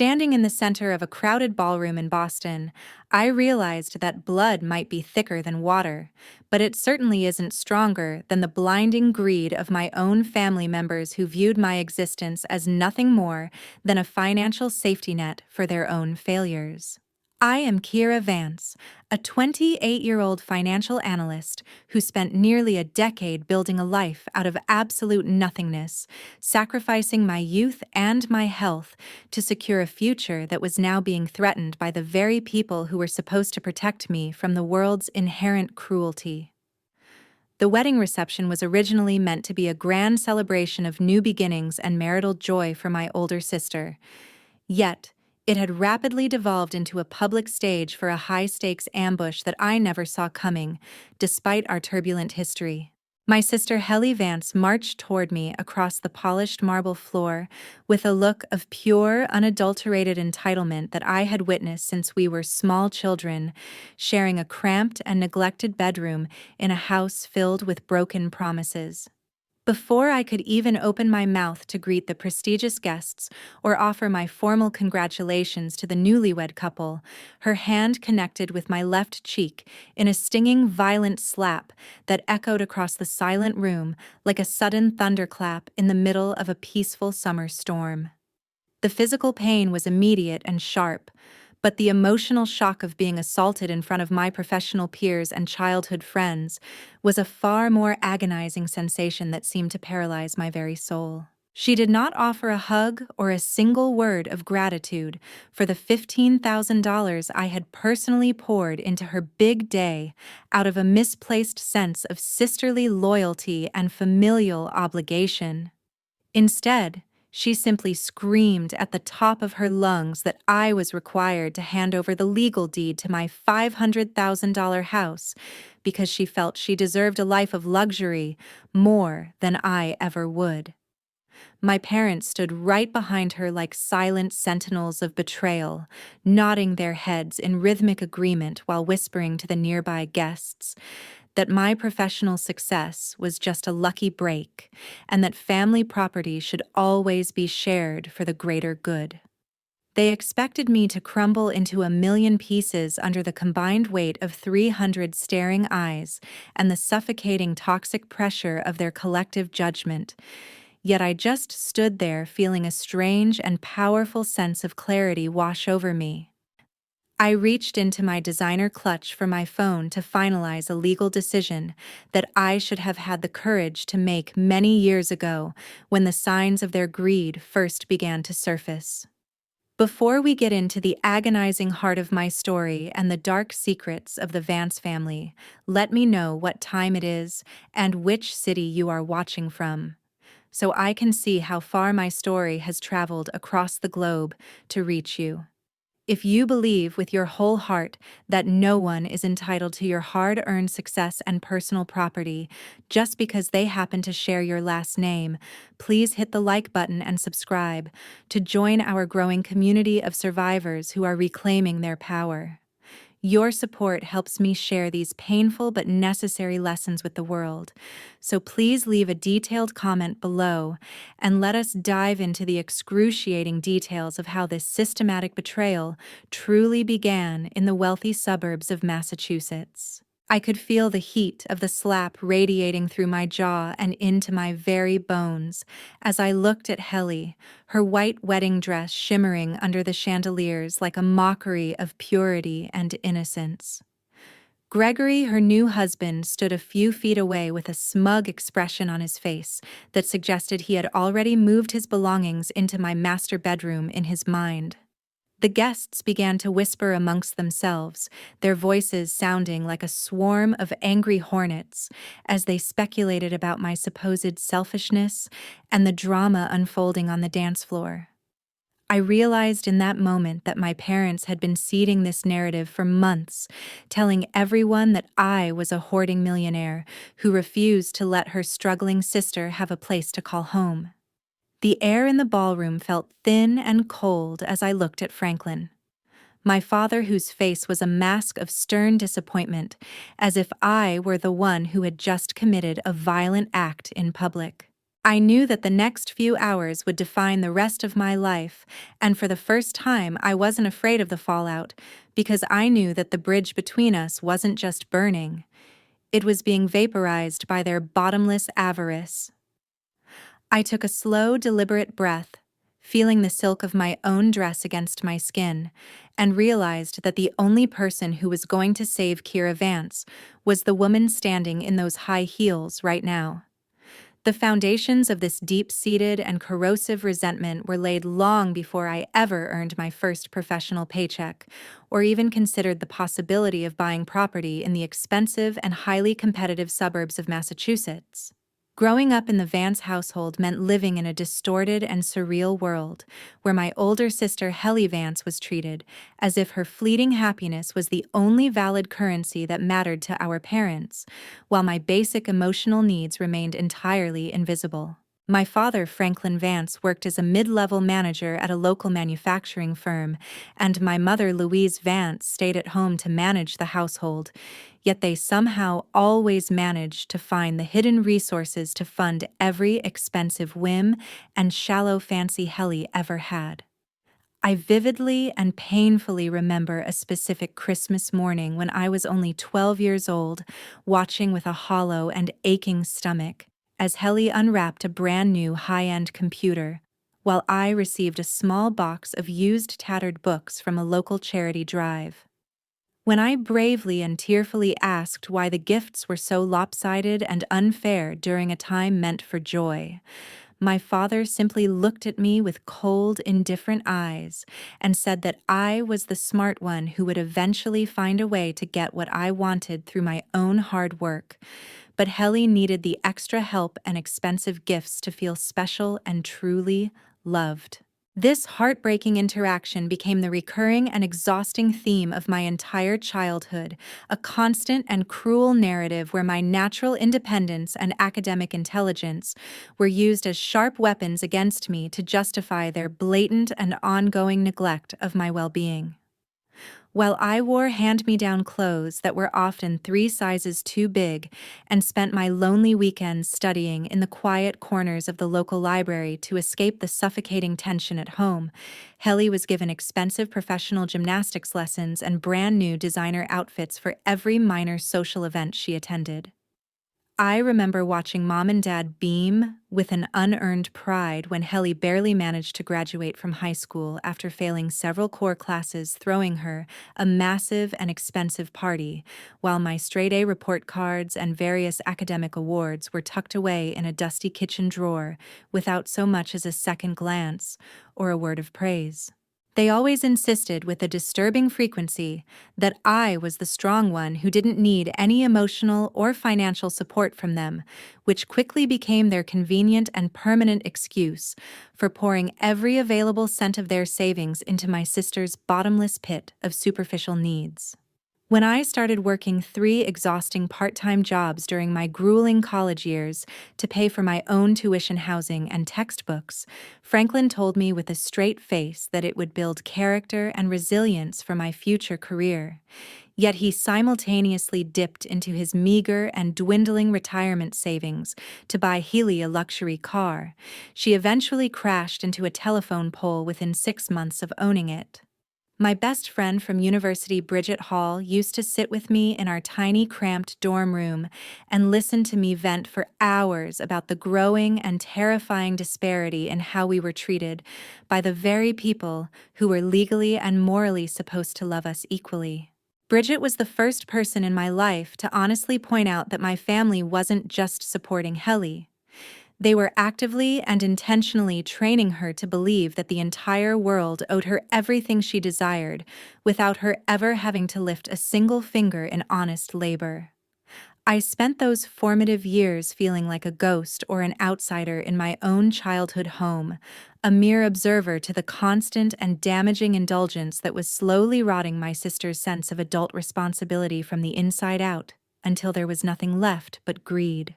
Standing in the center of a crowded ballroom in Boston, I realized that blood might be thicker than water, but it certainly isn't stronger than the blinding greed of my own family members who viewed my existence as nothing more than a financial safety net for their own failures. I am Keira Vance, a 28-year-old financial analyst who spent nearly a decade building a life out of absolute nothingness, sacrificing my youth and my health to secure a future that was now being threatened by the very people who were supposed to protect me from the world's inherent cruelty. The wedding reception was originally meant to be a grand celebration of new beginnings and marital joy for my older sister. Yet, it had rapidly devolved into a public stage for a high-stakes ambush that I never saw coming, despite our turbulent history. My sister Heli Vance marched toward me across the polished marble floor with a look of pure, unadulterated entitlement that I had witnessed since we were small children, sharing a cramped and neglected bedroom in a house filled with broken promises. Before I could even open my mouth to greet the prestigious guests or offer my formal congratulations to the newlywed couple, her hand connected with my left cheek in a stinging, violent slap that echoed across the silent room like a sudden thunderclap in the middle of a peaceful summer storm. The physical pain was immediate and sharp, but the emotional shock of being assaulted in front of my professional peers and childhood friends was a far more agonizing sensation that seemed to paralyze my very soul. She did not offer a hug or a single word of gratitude for the $15,000 I had personally poured into her big day out of a misplaced sense of sisterly loyalty and familial obligation. Instead, she simply screamed at the top of her lungs that I was required to hand over the legal deed to my $500,000 house because she felt she deserved a life of luxury more than I ever would. My parents stood right behind her like silent sentinels of betrayal, nodding their heads in rhythmic agreement while whispering to the nearby guests that my professional success was just a lucky break, and that family property should always be shared for the greater good. They expected me to crumble into a million pieces under the combined weight of 300 staring eyes and the suffocating toxic pressure of their collective judgment. Yet I just stood there feeling a strange and powerful sense of clarity wash over me. I reached into my designer clutch for my phone to finalize a legal decision that I should have had the courage to make many years ago when the signs of their greed first began to surface. Before we get into the agonizing heart of my story and the dark secrets of the Vance family, let me know what time it is and which city you are watching from, so I can see how far my story has traveled across the globe to reach you. If you believe with your whole heart that no one is entitled to your hard-earned success and personal property just because they happen to share your last name, please hit the like button and subscribe to join our growing community of survivors who are reclaiming their power. Your support helps me share these painful but necessary lessons with the world, so please leave a detailed comment below and let us dive into the excruciating details of how this systematic betrayal truly began in the wealthy suburbs of Massachusetts. I could feel the heat of the slap radiating through my jaw and into my very bones as I looked at Heli, her white wedding dress shimmering under the chandeliers like a mockery of purity and innocence. Gregory, her new husband, stood a few feet away with a smug expression on his face that suggested he had already moved his belongings into my master bedroom in his mind. The guests began to whisper amongst themselves, their voices sounding like a swarm of angry hornets as they speculated about my supposed selfishness and the drama unfolding on the dance floor. I realized in that moment that my parents had been seeding this narrative for months, telling everyone that I was a hoarding millionaire who refused to let her struggling sister have a place to call home. The air in the ballroom felt thin and cold as I looked at Franklin, my father, whose face was a mask of stern disappointment, as if I were the one who had just committed a violent act in public. I knew that the next few hours would define the rest of my life, and for the first time I wasn't afraid of the fallout, because I knew that the bridge between us wasn't just burning, it was being vaporized by their bottomless avarice. I took a slow, deliberate breath, feeling the silk of my own dress against my skin, and realized that the only person who was going to save Keira Vance was the woman standing in those high heels right now. The foundations of this deep-seated and corrosive resentment were laid long before I ever earned my first professional paycheck, or even considered the possibility of buying property in the expensive and highly competitive suburbs of Massachusetts. Growing up in the Vance household meant living in a distorted and surreal world, where my older sister Heli Vance was treated as if her fleeting happiness was the only valid currency that mattered to our parents, while my basic emotional needs remained entirely invisible. My father, Franklin Vance, worked as a mid-level manager at a local manufacturing firm, and my mother, Louise Vance, stayed at home to manage the household, yet they somehow always managed to find the hidden resources to fund every expensive whim and shallow fancy Heli ever had. I vividly and painfully remember a specific Christmas morning when I was only 12 years old, watching with a hollow and aching stomach, as Heli unwrapped a brand new high-end computer, while I received a small box of used tattered books from a local charity drive. When I bravely and tearfully asked why the gifts were so lopsided and unfair during a time meant for joy, my father simply looked at me with cold, indifferent eyes and said that I was the smart one who would eventually find a way to get what I wanted through my own hard work. But Heli needed the extra help and expensive gifts to feel special and truly loved. This heartbreaking interaction became the recurring and exhausting theme of my entire childhood, a constant and cruel narrative where my natural independence and academic intelligence were used as sharp weapons against me to justify their blatant and ongoing neglect of my well-being. While I wore hand-me-down clothes that were often 3 sizes too big and spent my lonely weekends studying in the quiet corners of the local library to escape the suffocating tension at home, Heli was given expensive professional gymnastics lessons and brand new designer outfits for every minor social event she attended. I remember watching Mom and Dad beam with an unearned pride when Heli barely managed to graduate from high school after failing several core classes, throwing her a massive and expensive party, while my straight-A report cards and various academic awards were tucked away in a dusty kitchen drawer without so much as a second glance or a word of praise. They always insisted with a disturbing frequency that I was the strong one who didn't need any emotional or financial support from them, which quickly became their convenient and permanent excuse for pouring every available cent of their savings into my sister's bottomless pit of superficial needs. When I started working 3 exhausting part-time jobs during my grueling college years to pay for my own tuition, housing, and textbooks, Franklin told me with a straight face that it would build character and resilience for my future career. Yet he simultaneously dipped into his meager and dwindling retirement savings to buy Heli a luxury car. She eventually crashed into a telephone pole within 6 months of owning it. My best friend from university, Bridget Hall, used to sit with me in our tiny, cramped dorm room and listen to me vent for hours about the growing and terrifying disparity in how we were treated by the very people who were legally and morally supposed to love us equally. Bridget was the first person in my life to honestly point out that my family wasn't just supporting Heli. They were actively and intentionally training her to believe that the entire world owed her everything she desired, without her ever having to lift a single finger in honest labor. I spent those formative years feeling like a ghost or an outsider in my own childhood home, a mere observer to the constant and damaging indulgence that was slowly rotting my sister's sense of adult responsibility from the inside out, until there was nothing left but greed.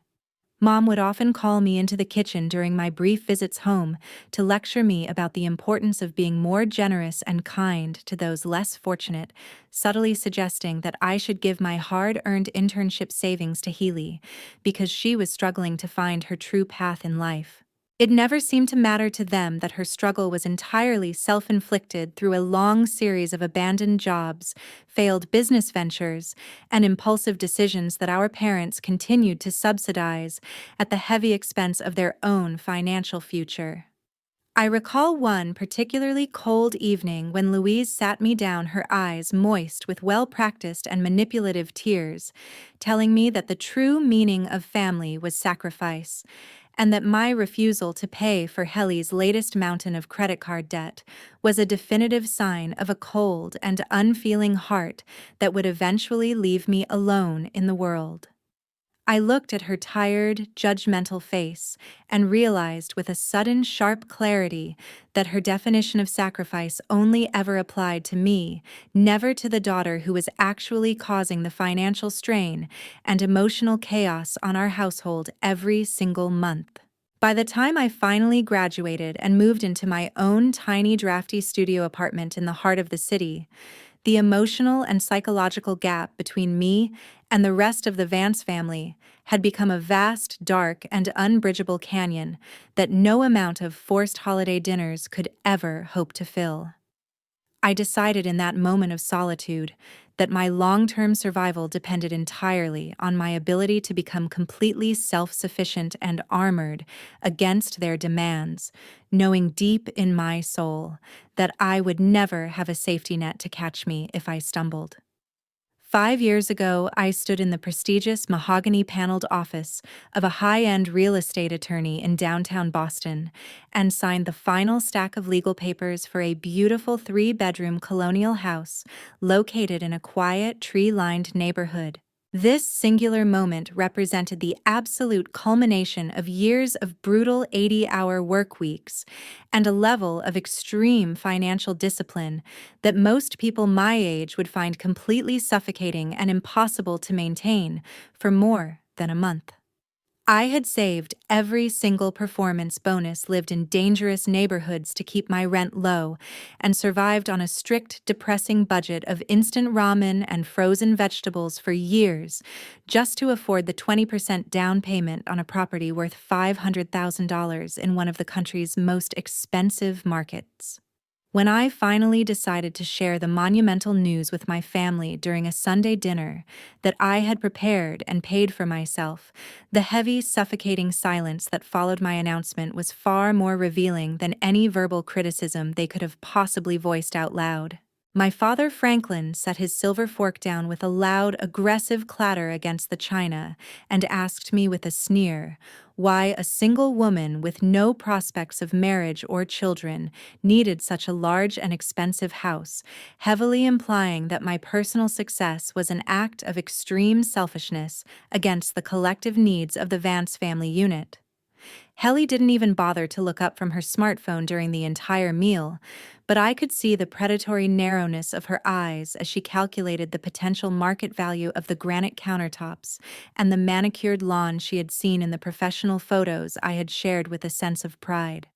Mom would often call me into the kitchen during my brief visits home to lecture me about the importance of being more generous and kind to those less fortunate, subtly suggesting that I should give my hard-earned internship savings to Heli because she was struggling to find her true path in life. It never seemed to matter to them that her struggle was entirely self-inflicted through a long series of abandoned jobs, failed business ventures, and impulsive decisions that our parents continued to subsidize at the heavy expense of their own financial future. I recall one particularly cold evening when Louise sat me down, her eyes moist with well-practiced and manipulative tears, telling me that the true meaning of family was sacrifice, and that my refusal to pay for Heli's latest mountain of credit card debt was a definitive sign of a cold and unfeeling heart that would eventually leave me alone in the world. I looked at her tired, judgmental face and realized with a sudden sharp clarity that her definition of sacrifice only ever applied to me, never to the daughter who was actually causing the financial strain and emotional chaos on our household every single month. By the time I finally graduated and moved into my own tiny drafty studio apartment in the heart of the city, the emotional and psychological gap between me and the rest of the Vance family had become a vast, dark, and unbridgeable canyon that no amount of forced holiday dinners could ever hope to fill. I decided in that moment of solitude that my long-term survival depended entirely on my ability to become completely self-sufficient and armored against their demands, knowing deep in my soul that I would never have a safety net to catch me if I stumbled. 5 years ago, I stood in the prestigious mahogany-paneled office of a high-end real estate attorney in downtown Boston and signed the final stack of legal papers for a beautiful 3-bedroom colonial house located in a quiet, tree-lined neighborhood. This singular moment represented the absolute culmination of years of brutal 80-hour work weeks and a level of extreme financial discipline that most people my age would find completely suffocating and impossible to maintain for more than a month. I had saved every single performance bonus, lived in dangerous neighborhoods to keep my rent low, and survived on a strict, depressing budget of instant ramen and frozen vegetables for years, just to afford the 20% down payment on a property worth $500,000 in one of the country's most expensive markets. When I finally decided to share the monumental news with my family during a Sunday dinner that I had prepared and paid for myself, the heavy, suffocating silence that followed my announcement was far more revealing than any verbal criticism they could have possibly voiced out loud. My father, Franklin, set his silver fork down with a loud, aggressive clatter against the china and asked me with a sneer why a single woman with no prospects of marriage or children needed such a large and expensive house, heavily implying that my personal success was an act of extreme selfishness against the collective needs of the Vance family unit. Heli didn't even bother to look up from her smartphone during the entire meal, but I could see the predatory narrowness of her eyes as she calculated the potential market value of the granite countertops and the manicured lawn she had seen in the professional photos I had shared with a sense of pride.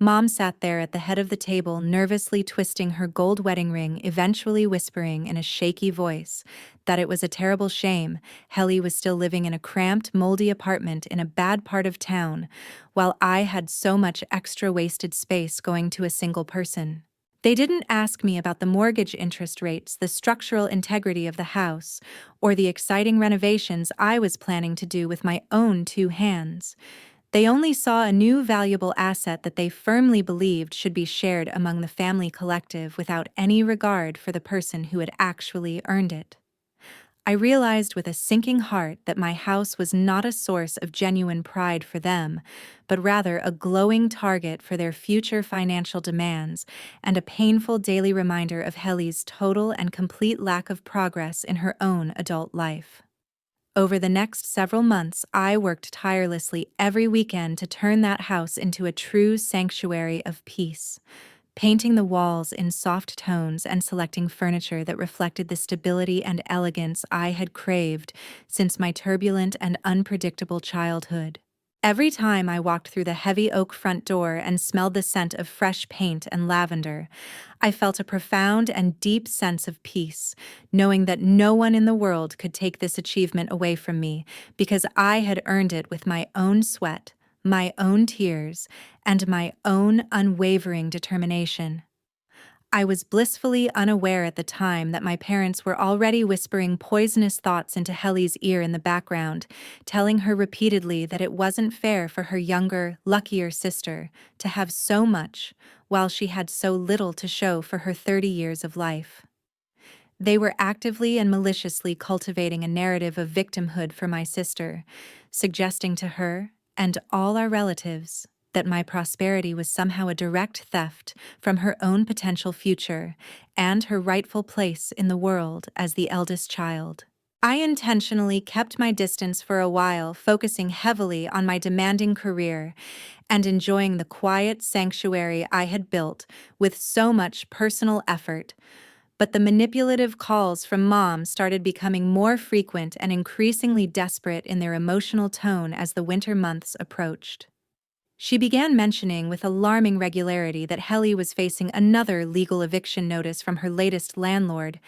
Mom sat there at the head of the table, nervously twisting her gold wedding ring, eventually whispering in a shaky voice that it was a terrible shame Heli was still living in a cramped, moldy apartment in a bad part of town, while I had so much extra wasted space going to a single person. They didn't ask me about the mortgage interest rates, the structural integrity of the house, or the exciting renovations I was planning to do with my own 2 hands. They only saw a new valuable asset that they firmly believed should be shared among the family collective without any regard for the person who had actually earned it. I realized with a sinking heart that my house was not a source of genuine pride for them, but rather a glowing target for their future financial demands and a painful daily reminder of Heli's total and complete lack of progress in her own adult life. Over the next several months, I worked tirelessly every weekend to turn that house into a true sanctuary of peace. painting the walls in soft tones and selecting furniture that reflected the stability and elegance I had craved since my turbulent and unpredictable childhood. Every time I walked through the heavy oak front door and smelled the scent of fresh paint and lavender, I felt a profound and deep sense of peace, knowing that no one in the world could take this achievement away from me because I had earned it with my own sweat, my own tears, and my own unwavering determination. I was blissfully unaware at the time that my parents were already whispering poisonous thoughts into Heli's ear in the background, telling her repeatedly that it wasn't fair for her younger, luckier sister to have so much while she had so little to show for her 30 years of life. They were actively and maliciously cultivating a narrative of victimhood for my sister, suggesting to her and all our relatives that my prosperity was somehow a direct theft from her own potential future and her rightful place in the world as the eldest child. I intentionally kept my distance for a while, focusing heavily on my demanding career and enjoying the quiet sanctuary I had built with so much personal effort. But the manipulative calls from Mom started becoming more frequent and increasingly desperate in their emotional tone as the winter months approached. She began mentioning with alarming regularity that Heli was facing another legal eviction notice from her latest landlord,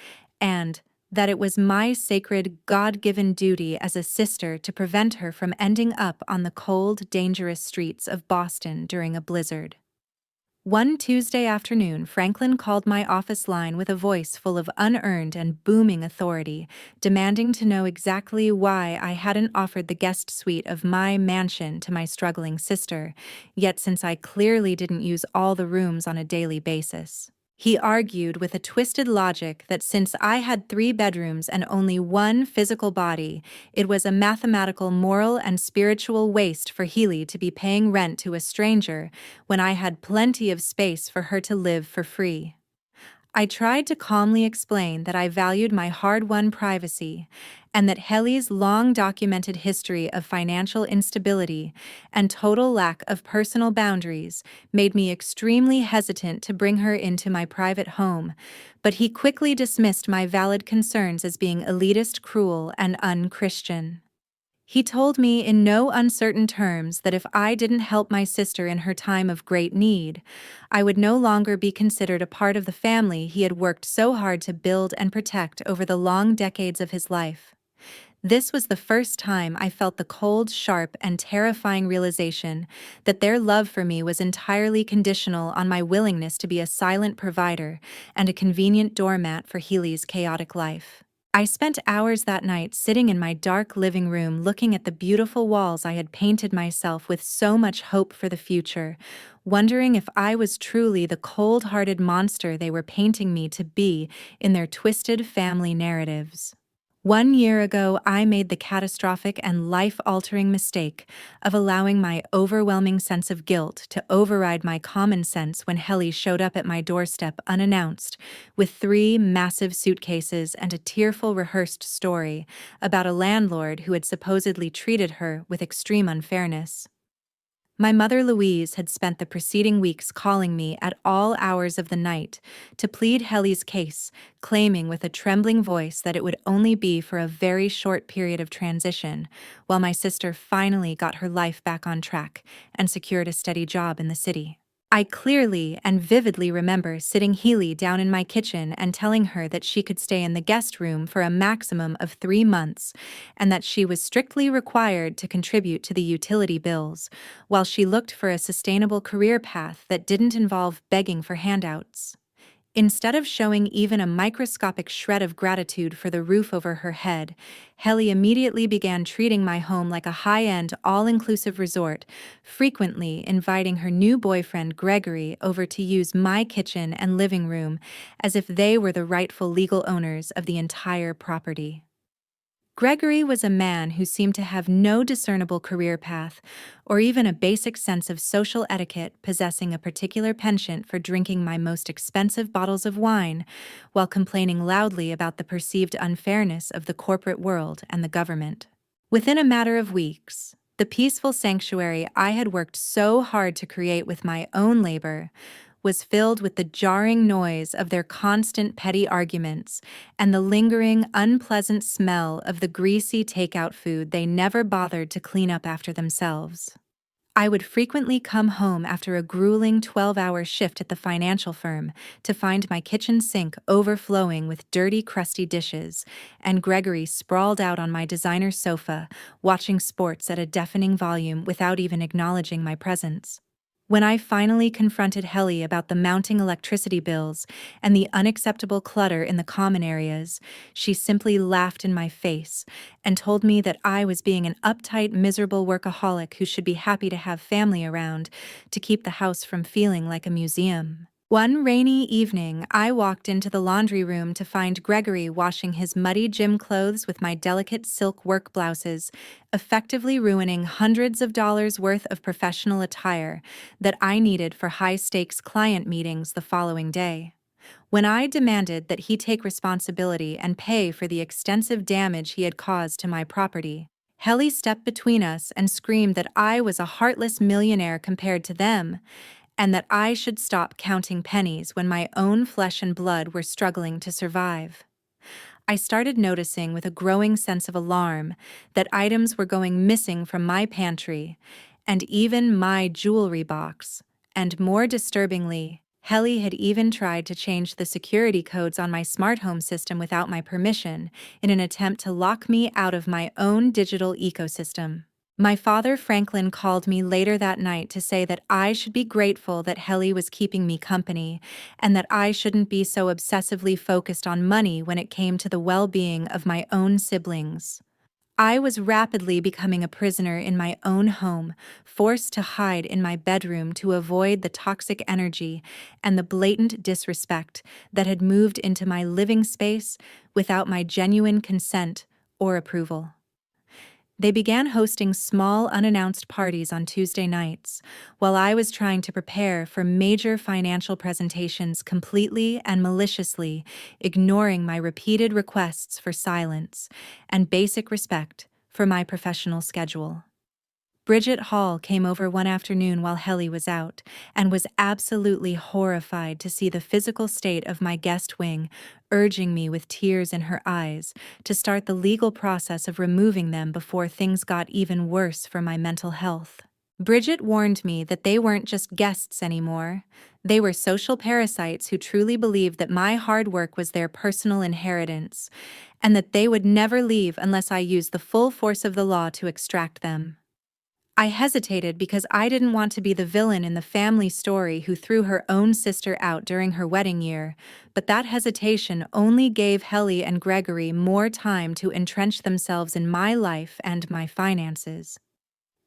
and that it was my sacred, God-given duty as a sister to prevent her from ending up on the cold, dangerous streets of Boston during a blizzard. One Tuesday afternoon, Franklin called my office line with a voice full of unearned and booming authority, demanding to know exactly why I hadn't offered the guest suite of my mansion to my struggling sister, yet since I clearly didn't use all the rooms on a daily basis. He argued with a twisted logic that since I had 3 bedrooms and only one physical body, it was a mathematical, moral, and spiritual waste for Heli to be paying rent to a stranger when I had plenty of space for her to live for free. I tried to calmly explain that I valued my hard-won privacy and that Heli's long-documented history of financial instability and total lack of personal boundaries made me extremely hesitant to bring her into my private home, but he quickly dismissed my valid concerns as being elitist, cruel, and un-Christian. He told me in no uncertain terms that if I didn't help my sister in her time of great need, I would no longer be considered a part of the family he had worked so hard to build and protect over the long decades of his life. This was the first time I felt the cold, sharp, and terrifying realization that their love for me was entirely conditional on my willingness to be a silent provider and a convenient doormat for Heli's chaotic life. I spent hours that night sitting in my dark living room looking at the beautiful walls I had painted myself with so much hope for the future, wondering if I was truly the cold-hearted monster they were painting me to be in their twisted family narratives. 1 year ago, I made the catastrophic and life-altering mistake of allowing my overwhelming sense of guilt to override my common sense when Heli showed up at my doorstep unannounced, with 3 massive suitcases and a tearful rehearsed story about a landlord who had supposedly treated her with extreme unfairness. My mother Louise had spent the preceding weeks calling me at all hours of the night to plead Heli's case, claiming with a trembling voice that it would only be for a very short period of transition, while my sister finally got her life back on track and secured a steady job in the city. I clearly and vividly remember sitting Heli down in my kitchen and telling her that she could stay in the guest room for a maximum of 3 months, and that she was strictly required to contribute to the utility bills, while she looked for a sustainable career path that didn't involve begging for handouts. Instead of showing even a microscopic shred of gratitude for the roof over her head, Heli immediately began treating my home like a high-end, all-inclusive resort, frequently inviting her new boyfriend Gregory over to use my kitchen and living room as if they were the rightful legal owners of the entire property. Gregory was a man who seemed to have no discernible career path, or even a basic sense of social etiquette, possessing a particular penchant for drinking my most expensive bottles of wine, while complaining loudly about the perceived unfairness of the corporate world and the government. Within a matter of weeks, the peaceful sanctuary I had worked so hard to create with my own labor was filled with the jarring noise of their constant petty arguments and the lingering, unpleasant smell of the greasy takeout food they never bothered to clean up after themselves. I would frequently come home after a grueling 12-hour shift at the financial firm to find my kitchen sink overflowing with dirty, crusty dishes, and Gregory sprawled out on my designer sofa, watching sports at a deafening volume without even acknowledging my presence. When I finally confronted Heli about the mounting electricity bills and the unacceptable clutter in the common areas, she simply laughed in my face and told me that I was being an uptight, miserable workaholic who should be happy to have family around to keep the house from feeling like a museum. One rainy evening, I walked into the laundry room to find Gregory washing his muddy gym clothes with my delicate silk work blouses, effectively ruining hundreds of dollars worth of professional attire that I needed for high-stakes client meetings the following day. When I demanded that he take responsibility and pay for the extensive damage he had caused to my property, Heli stepped between us and screamed that I was a heartless millionaire compared to them, and that I should stop counting pennies when my own flesh and blood were struggling to survive. I started noticing with a growing sense of alarm that items were going missing from my pantry, and even my jewelry box. And more disturbingly, Heli had even tried to change the security codes on my smart home system without my permission in an attempt to lock me out of my own digital ecosystem. My father, Franklin, called me later that night to say that I should be grateful that Heli was keeping me company and that I shouldn't be so obsessively focused on money when it came to the well-being of my own siblings. I was rapidly becoming a prisoner in my own home, forced to hide in my bedroom to avoid the toxic energy and the blatant disrespect that had moved into my living space without my genuine consent or approval. They began hosting small, unannounced parties on Tuesday nights, while I was trying to prepare for major financial presentations completely and maliciously, ignoring my repeated requests for silence and basic respect for my professional schedule. Bridget Hall came over one afternoon while Heli was out, and was absolutely horrified to see the physical state of my guest wing, urging me with tears in her eyes to start the legal process of removing them before things got even worse for my mental health. Bridget warned me that they weren't just guests anymore. They were social parasites who truly believed that my hard work was their personal inheritance, and that they would never leave unless I used the full force of the law to extract them. I hesitated because I didn't want to be the villain in the family story who threw her own sister out during her wedding year, but that hesitation only gave Heli and Gregory more time to entrench themselves in my life and my finances.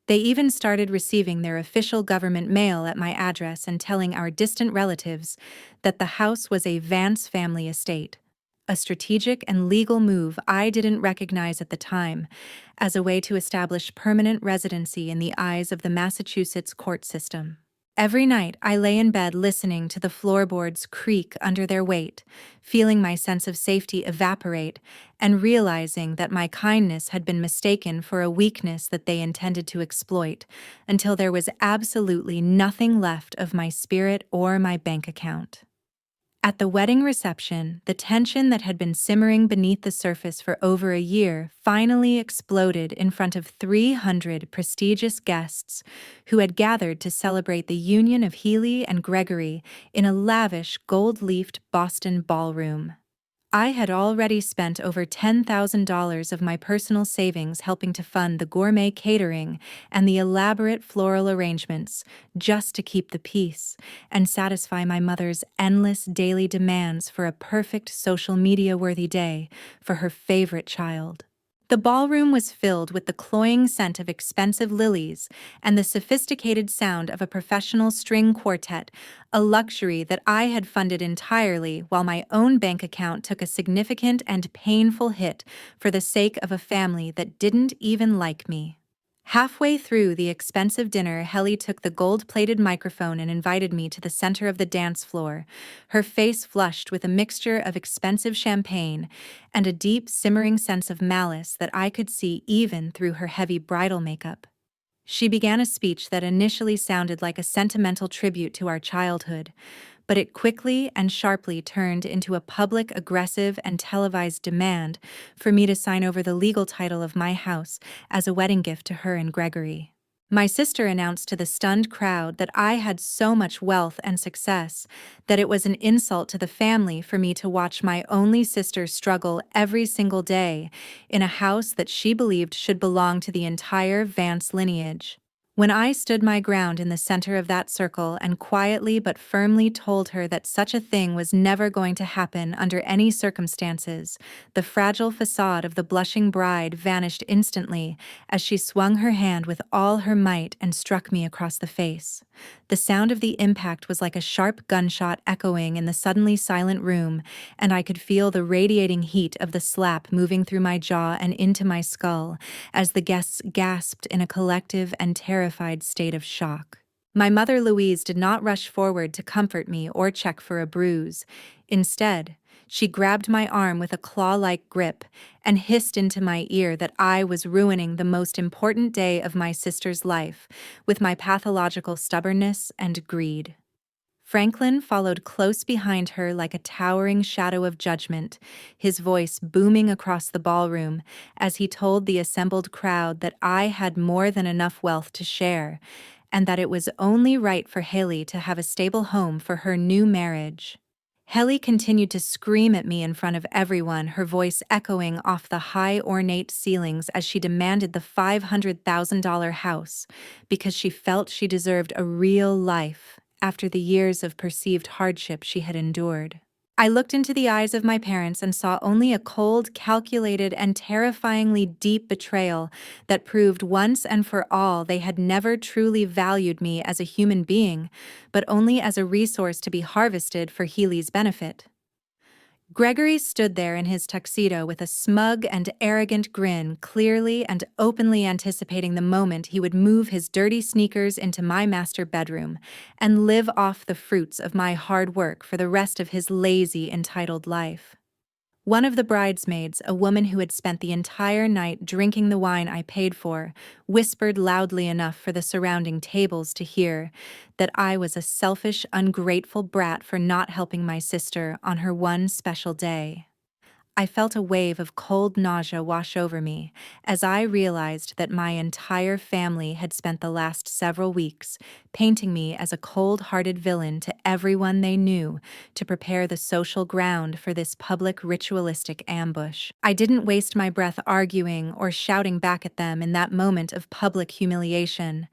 They even started receiving their official government mail at my address and telling our distant relatives that the house was a Vance family estate, a strategic and legal move I didn't recognize at the time as a way to establish permanent residency in the eyes of the Massachusetts court system. Every night, I lay in bed listening to the floorboards creak under their weight, feeling my sense of safety evaporate, and realizing that my kindness had been mistaken for a weakness that they intended to exploit, until there was absolutely nothing left of my spirit or my bank account. At the wedding reception, the tension that had been simmering beneath the surface for over a year finally exploded in front of 300 prestigious guests who had gathered to celebrate the union of Heli and Gregory in a lavish, gold-leafed Boston ballroom. I had already spent over $10,000 of my personal savings helping to fund the gourmet catering and the elaborate floral arrangements just to keep the peace and satisfy my mother's endless daily demands for a perfect social media-worthy day for her favorite child. The ballroom was filled with the cloying scent of expensive lilies and the sophisticated sound of a professional string quartet, a luxury that I had funded entirely while my own bank account took a significant and painful hit for the sake of a family that didn't even like me. Halfway through the expensive dinner, Heli took the gold-plated microphone and invited me to the center of the dance floor, her face flushed with a mixture of expensive champagne and a deep, simmering sense of malice that I could see even through her heavy bridal makeup. She began a speech that initially sounded like a sentimental tribute to our childhood, but it quickly and sharply turned into a public, aggressive, and televised demand for me to sign over the legal title of my house as a wedding gift to her and Gregory. My sister announced to the stunned crowd that I had so much wealth and success that it was an insult to the family for me to watch my only sister struggle every single day in a house that she believed should belong to the entire Vance lineage. When I stood my ground in the center of that circle and quietly but firmly told her that such a thing was never going to happen under any circumstances, the fragile facade of the blushing bride vanished instantly as she swung her hand with all her might and struck me across the face. The sound of the impact was like a sharp gunshot echoing in the suddenly silent room, and I could feel the radiating heat of the slap moving through my jaw and into my skull as the guests gasped in a collective and terrified state of shock. My mother Louise did not rush forward to comfort me or check for a bruise. Instead, she grabbed my arm with a claw-like grip and hissed into my ear that I was ruining the most important day of my sister's life with my pathological stubbornness and greed. Franklin followed close behind her like a towering shadow of judgment, his voice booming across the ballroom as he told the assembled crowd that I had more than enough wealth to share, and that it was only right for Heli to have a stable home for her new marriage. Heli continued to scream at me in front of everyone, her voice echoing off the high ornate ceilings as she demanded the $500,000 house because she felt she deserved a real life after the years of perceived hardship she had endured. I looked into the eyes of my parents and saw only a cold, calculated, and terrifyingly deep betrayal that proved once and for all they had never truly valued me as a human being, but only as a resource to be harvested for Heli's benefit. Gregory stood there in his tuxedo with a smug and arrogant grin, clearly and openly anticipating the moment he would move his dirty sneakers into my master bedroom and live off the fruits of my hard work for the rest of his lazy, entitled life. One of the bridesmaids, a woman who had spent the entire night drinking the wine I paid for, whispered loudly enough for the surrounding tables to hear that I was a selfish, ungrateful brat for not helping my sister on her one special day. I felt a wave of cold nausea wash over me as I realized that my entire family had spent the last several weeks painting me as a cold-hearted villain to everyone they knew to prepare the social ground for this public ritualistic ambush. I didn't waste my breath arguing or shouting back at them in that moment of public humiliation.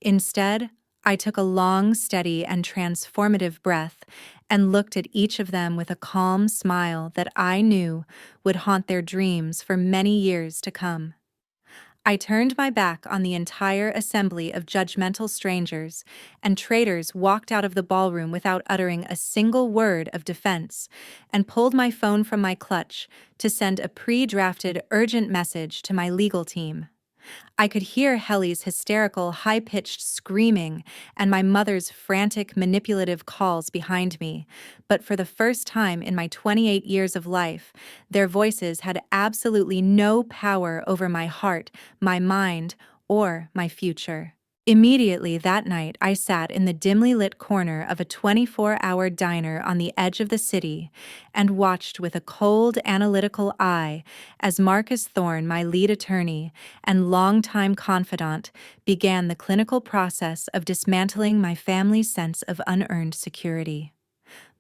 Instead, I took a long, steady, and transformative breath and looked at each of them with a calm smile that I knew would haunt their dreams for many years to come. I turned my back on the entire assembly of judgmental strangers, and traitors walked out of the ballroom without uttering a single word of defense, and pulled my phone from my clutch to send a pre-drafted urgent message to my legal team. I could hear Heli's hysterical, high-pitched screaming and my mother's frantic, manipulative calls behind me, but for the first time in my 28 years of life, their voices had absolutely no power over my heart, my mind, or my future. Immediately that night, I sat in the dimly lit corner of a 24-hour diner on the edge of the city and watched with a cold, analytical eye as Marcus Thorne, my lead attorney and longtime confidant, began the clinical process of dismantling my family's sense of unearned security.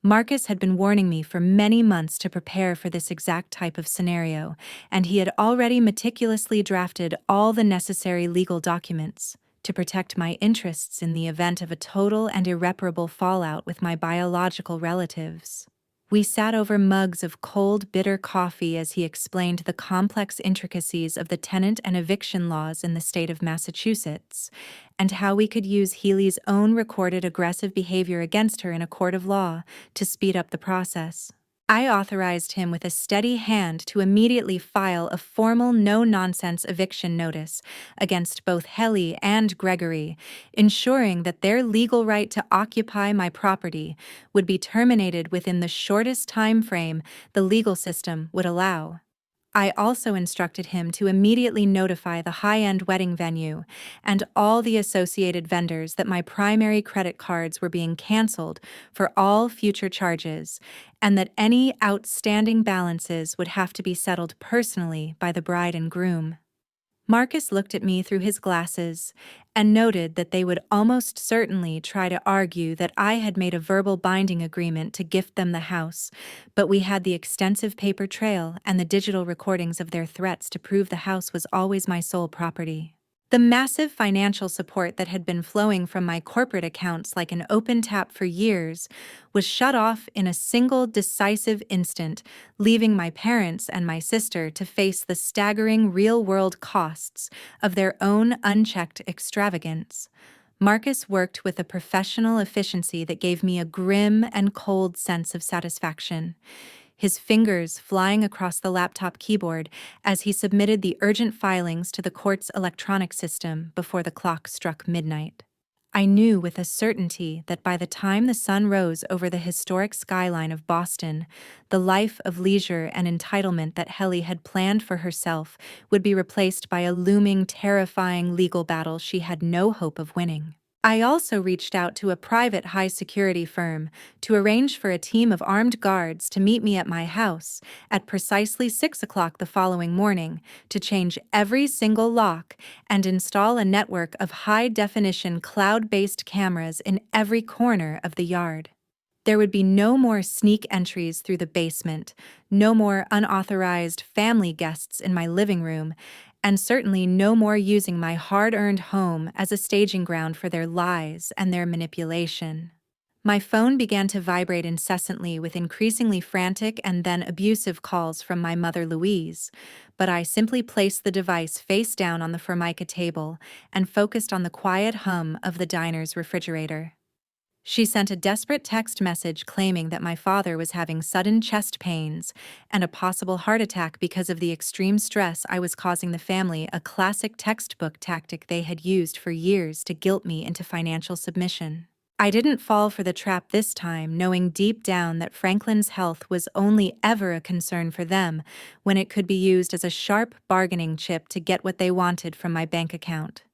Marcus had been warning me for many months to prepare for this exact type of scenario, and he had already meticulously drafted all the necessary legal documents to protect my interests in the event of a total and irreparable fallout with my biological relatives. We sat over mugs of cold, bitter coffee as he explained the complex intricacies of the tenant and eviction laws in the state of Massachusetts, and how we could use Heli's own recorded aggressive behavior against her in a court of law to speed up the process. I authorized him with a steady hand to immediately file a formal no-nonsense eviction notice against both Heli and Gregory, ensuring that their legal right to occupy my property would be terminated within the shortest time frame the legal system would allow. I also instructed him to immediately notify the high-end wedding venue and all the associated vendors that my primary credit cards were being canceled for all future charges, and that any outstanding balances would have to be settled personally by the bride and groom. Marcus looked at me through his glasses and noted that they would almost certainly try to argue that I had made a verbal binding agreement to gift them the house, but we had the extensive paper trail and the digital recordings of their threats to prove the house was always my sole property. The massive financial support that had been flowing from my corporate accounts like an open tap for years was shut off in a single decisive instant, leaving my parents and my sister to face the staggering real-world costs of their own unchecked extravagance. Marcus worked with a professional efficiency that gave me a grim and cold sense of satisfaction, his fingers flying across the laptop keyboard as he submitted the urgent filings to the court's electronic system before the clock struck midnight. I knew with a certainty that by the time the sun rose over the historic skyline of Boston, the life of leisure and entitlement that Heli had planned for herself would be replaced by a looming, terrifying legal battle she had no hope of winning. I also reached out to a private high-security firm to arrange for a team of armed guards to meet me at my house at precisely 6 o'clock the following morning to change every single lock and install a network of high-definition cloud-based cameras in every corner of the yard. There would be no more sneak entries through the basement, no more unauthorized family guests in my living room, and certainly no more using my hard-earned home as a staging ground for their lies and their manipulation. My phone began to vibrate incessantly with increasingly frantic and then abusive calls from my mother Louise, but I simply placed the device face down on the Formica table and focused on the quiet hum of the diner's refrigerator. She sent a desperate text message claiming that my father was having sudden chest pains and a possible heart attack because of the extreme stress I was causing the family, a classic textbook tactic they had used for years to guilt me into financial submission. I didn't fall for the trap this time, knowing deep down that Franklin's health was only ever a concern for them when it could be used as a sharp bargaining chip to get what they wanted from my bank account.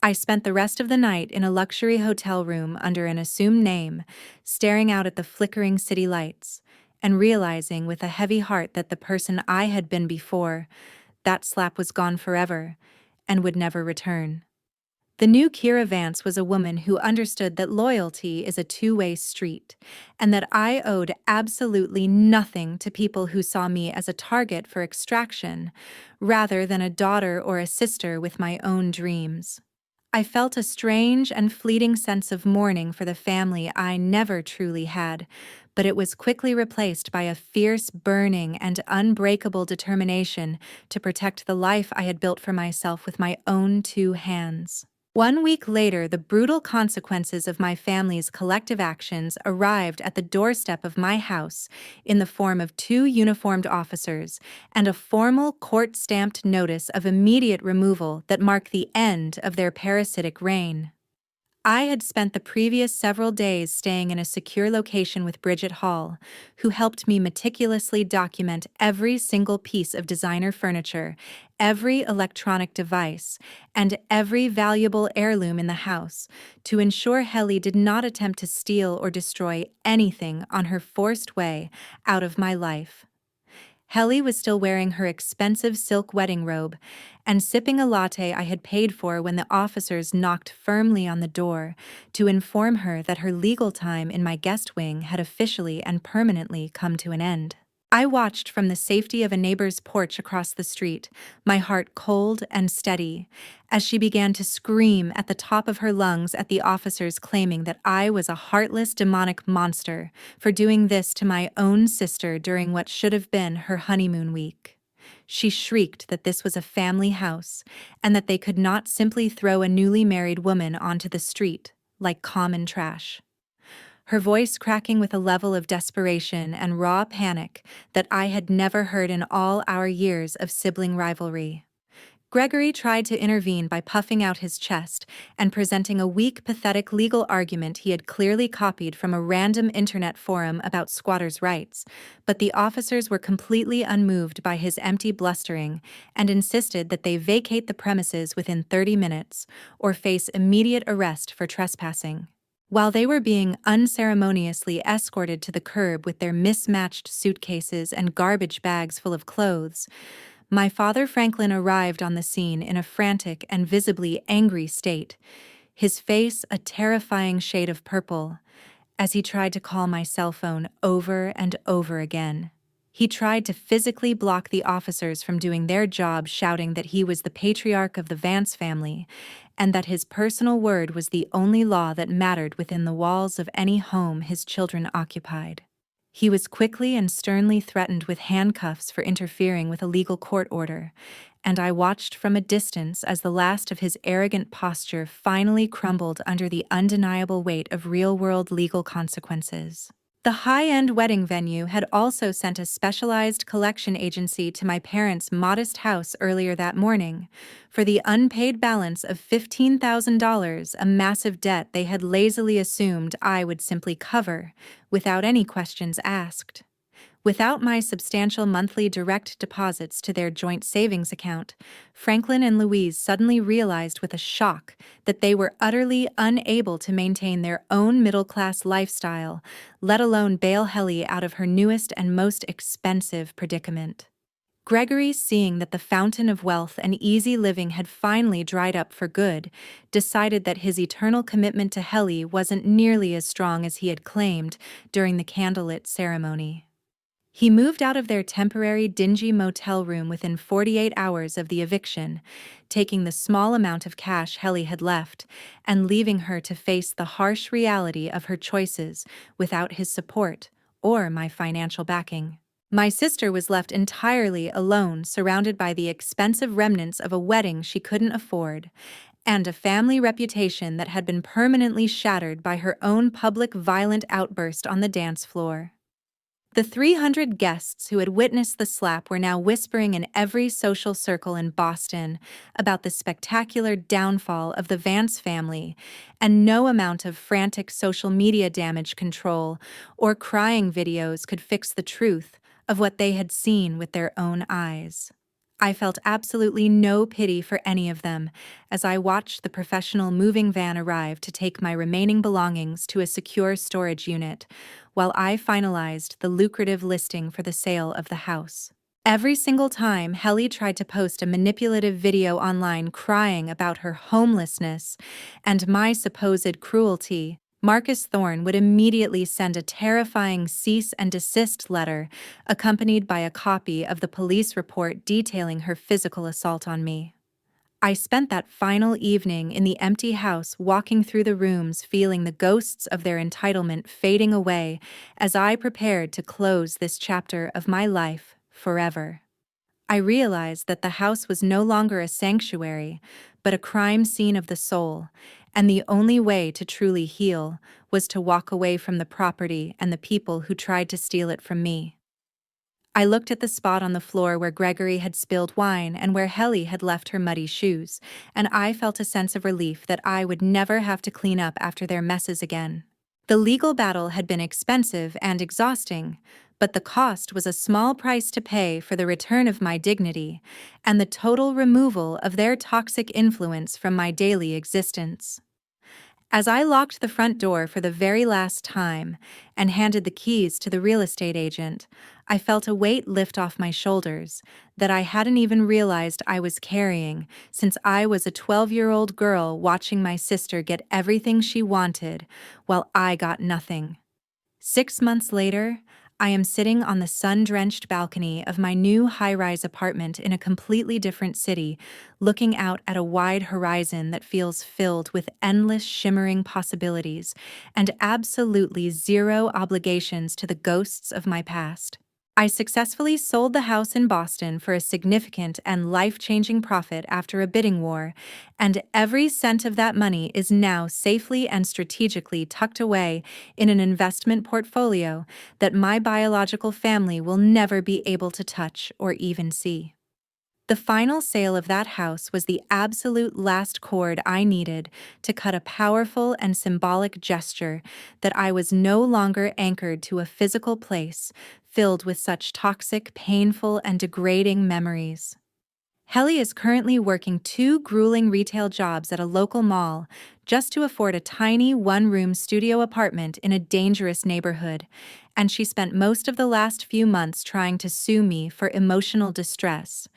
I spent the rest of the night in a luxury hotel room under an assumed name, staring out at the flickering city lights, and realizing with a heavy heart that the person I had been before, that slap was gone forever, and would never return. The new Keira Vance was a woman who understood that loyalty is a two-way street, and that I owed absolutely nothing to people who saw me as a target for extraction, rather than a daughter or a sister with my own dreams. I felt a strange and fleeting sense of mourning for the family I never truly had, but it was quickly replaced by a fierce, burning, and unbreakable determination to protect the life I had built for myself with my own two hands. 1 week later, the brutal consequences of my family's collective actions arrived at the doorstep of my house in the form of 2 uniformed officers and a formal court-stamped notice of immediate removal that marked the end of their parasitic reign. I had spent the previous several days staying in a secure location with Bridget Hall, who helped me meticulously document every single piece of designer furniture, every electronic device, and every valuable heirloom in the house, to ensure Heli did not attempt to steal or destroy anything on her forced way out of my life. Heli was still wearing her expensive silk wedding robe and sipping a latte I had paid for when the officers knocked firmly on the door to inform her that her legal time in my guest wing had officially and permanently come to an end. I watched from the safety of a neighbor's porch across the street, my heart cold and steady, as she began to scream at the top of her lungs at the officers, claiming that I was a heartless, demonic monster for doing this to my own sister during what should have been her honeymoon week. She shrieked that this was a family house and that they could not simply throw a newly married woman onto the street like common trash, her voice cracking with a level of desperation and raw panic that I had never heard in all our years of sibling rivalry. Gregory tried to intervene by puffing out his chest and presenting a weak, pathetic legal argument he had clearly copied from a random internet forum about squatters' rights, but the officers were completely unmoved by his empty blustering and insisted that they vacate the premises within 30 minutes or face immediate arrest for trespassing. While they were being unceremoniously escorted to the curb with their mismatched suitcases and garbage bags full of clothes, my father Franklin arrived on the scene in a frantic and visibly angry state, his face a terrifying shade of purple, as he tried to call my cell phone over and over again. He tried to physically block the officers from doing their job, shouting that he was the patriarch of the Vance family and that his personal word was the only law that mattered within the walls of any home his children occupied. He was quickly and sternly threatened with handcuffs for interfering with a legal court order, and I watched from a distance as the last of his arrogant posture finally crumbled under the undeniable weight of real-world legal consequences. The high-end wedding venue had also sent a specialized collection agency to my parents' modest house earlier that morning for the unpaid balance of $15,000, a massive debt they had lazily assumed I would simply cover, without any questions asked. Without my substantial monthly direct deposits to their joint savings account, Franklin and Louise suddenly realized with a shock that they were utterly unable to maintain their own middle-class lifestyle, let alone bail Heli out of her newest and most expensive predicament. Gregory, seeing that the fountain of wealth and easy living had finally dried up for good, decided that his eternal commitment to Heli wasn't nearly as strong as he had claimed during the candlelit ceremony. He moved out of their temporary dingy motel room within 48 hours of the eviction, taking the small amount of cash Heli had left and leaving her to face the harsh reality of her choices without his support or my financial backing. My sister was left entirely alone, surrounded by the expensive remnants of a wedding she couldn't afford, and a family reputation that had been permanently shattered by her own public violent outburst on the dance floor. The 300 guests who had witnessed the slap were now whispering in every social circle in Boston about the spectacular downfall of the Vance family, and no amount of frantic social media damage control or crying videos could fix the truth of what they had seen with their own eyes. I felt absolutely no pity for any of them as I watched the professional moving van arrive to take my remaining belongings to a secure storage unit, while I finalized the lucrative listing for the sale of the house. Every single time Heli tried to post a manipulative video online crying about her homelessness and my supposed cruelty, Marcus Thorne would immediately send a terrifying cease and desist letter, accompanied by a copy of the police report detailing her physical assault on me. I spent that final evening in the empty house walking through the rooms, feeling the ghosts of their entitlement fading away as I prepared to close this chapter of my life forever. I realized that the house was no longer a sanctuary, but a crime scene of the soul, and the only way to truly heal was to walk away from the property and the people who tried to steal it from me. I looked at the spot on the floor where Gregory had spilled wine and where Heli had left her muddy shoes, and I felt a sense of relief that I would never have to clean up after their messes again. The legal battle had been expensive and exhausting, but the cost was a small price to pay for the return of my dignity and the total removal of their toxic influence from my daily existence. As I locked the front door for the very last time and handed the keys to the real estate agent, I felt a weight lift off my shoulders that I hadn't even realized I was carrying since I was a 12-year-old girl watching my sister get everything she wanted while I got nothing. 6 months later, I am sitting on the sun-drenched balcony of my new high-rise apartment in a completely different city, looking out at a wide horizon that feels filled with endless shimmering possibilities and absolutely zero obligations to the ghosts of my past. I successfully sold the house in Boston for a significant and life-changing profit after a bidding war, and every cent of that money is now safely and strategically tucked away in an investment portfolio that my biological family will never be able to touch or even see. The final sale of that house was the absolute last cord I needed to cut a powerful and symbolic gesture that I was no longer anchored to a physical place filled with such toxic, painful, and degrading memories. Heli is currently working two grueling retail jobs at a local mall just to afford a tiny one-room studio apartment in a dangerous neighborhood, and she spent most of the last few months trying to sue me for emotional distress,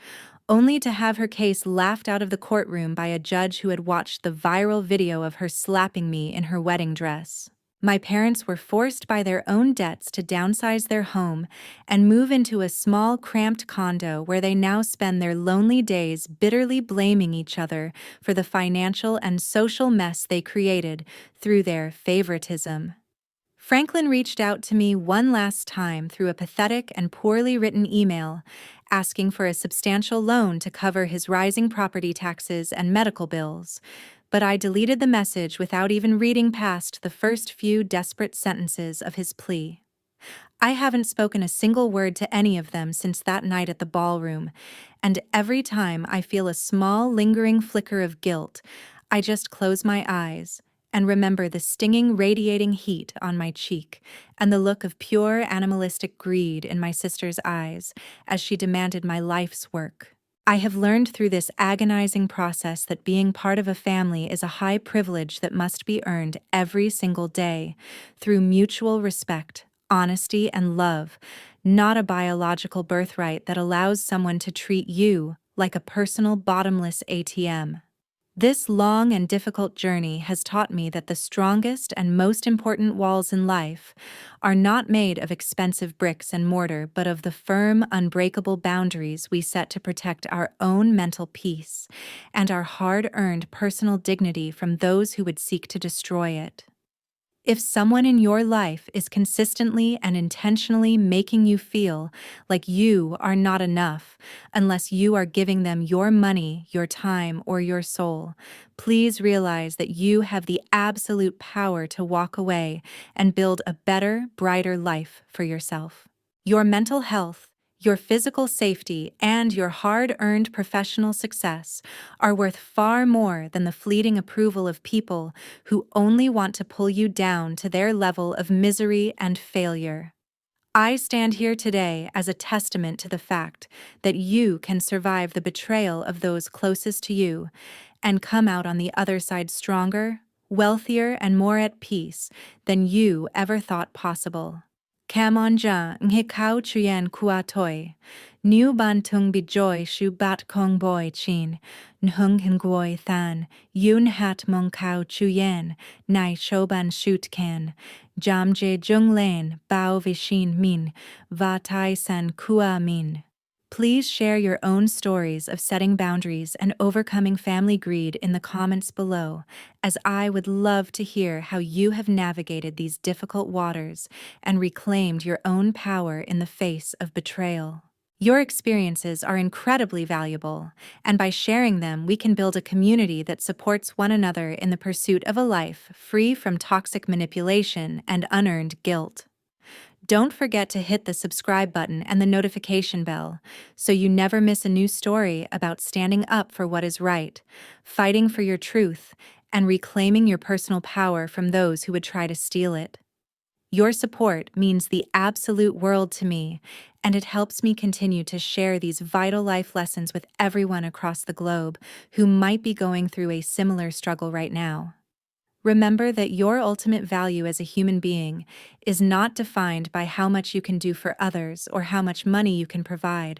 only to have her case laughed out of the courtroom by a judge who had watched the viral video of her slapping me in her wedding dress. My parents were forced by their own debts to downsize their home and move into a small, cramped condo where they now spend their lonely days bitterly blaming each other for the financial and social mess they created through their favoritism. Franklin reached out to me one last time through a pathetic and poorly written email, asking for a substantial loan to cover his rising property taxes and medical bills, but I deleted the message without even reading past the first few desperate sentences of his plea. I haven't spoken a single word to any of them since that night at the ballroom, and every time I feel a small, lingering flicker of guilt, I just close my eyes and remember the stinging, radiating heat on my cheek and the look of pure animalistic greed in my sister's eyes as she demanded my life's work. I have learned through this agonizing process that being part of a family is a high privilege that must be earned every single day through mutual respect, honesty, and love, not a biological birthright that allows someone to treat you like a personal bottomless ATM. This long and difficult journey has taught me that the strongest and most important walls in life are not made of expensive bricks and mortar, but of the firm, unbreakable boundaries we set to protect our own mental peace and our hard-earned personal dignity from those who would seek to destroy it. If someone in your life is consistently and intentionally making you feel like you are not enough unless you are giving them your money, your time, or your soul, please realize that you have the absolute power to walk away and build a better, brighter life for yourself. Your mental health, your physical safety, and your hard-earned professional success are worth far more than the fleeting approval of people who only want to pull you down to their level of misery and failure. I stand here today as a testament to the fact that you can survive the betrayal of those closest to you and come out on the other side stronger, wealthier, and more at peace than you ever thought possible. Kamanja ngikau chuyen kuatoi, nu ban tung bijoy shu bat kong boy chin, nhung hingoi than, yun hat mong kau chuyen, nai shoban shoot kan, jamje jung len, bao vishin min, va tai san kua min. Please share your own stories of setting boundaries and overcoming family greed in the comments below, as I would love to hear how you have navigated these difficult waters and reclaimed your own power in the face of betrayal. Your experiences are incredibly valuable, and by sharing them, we can build a community that supports one another in the pursuit of a life free from toxic manipulation and unearned guilt. Don't forget to hit the subscribe button and the notification bell so you never miss a new story about standing up for what is right, fighting for your truth, and reclaiming your personal power from those who would try to steal it. Your support means the absolute world to me, and it helps me continue to share these vital life lessons with everyone across the globe who might be going through a similar struggle right now. Remember that your ultimate value as a human being is not defined by how much you can do for others or how much money you can provide,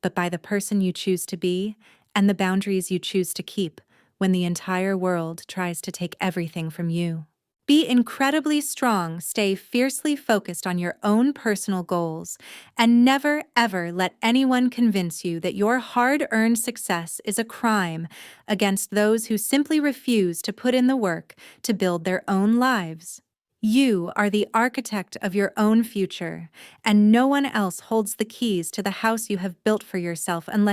but by the person you choose to be and the boundaries you choose to keep when the entire world tries to take everything from you. Be incredibly strong, stay fiercely focused on your own personal goals, and never ever let anyone convince you that your hard-earned success is a crime against those who simply refuse to put in the work to build their own lives. You are the architect of your own future, and no one else holds the keys to the house you have built for yourself unless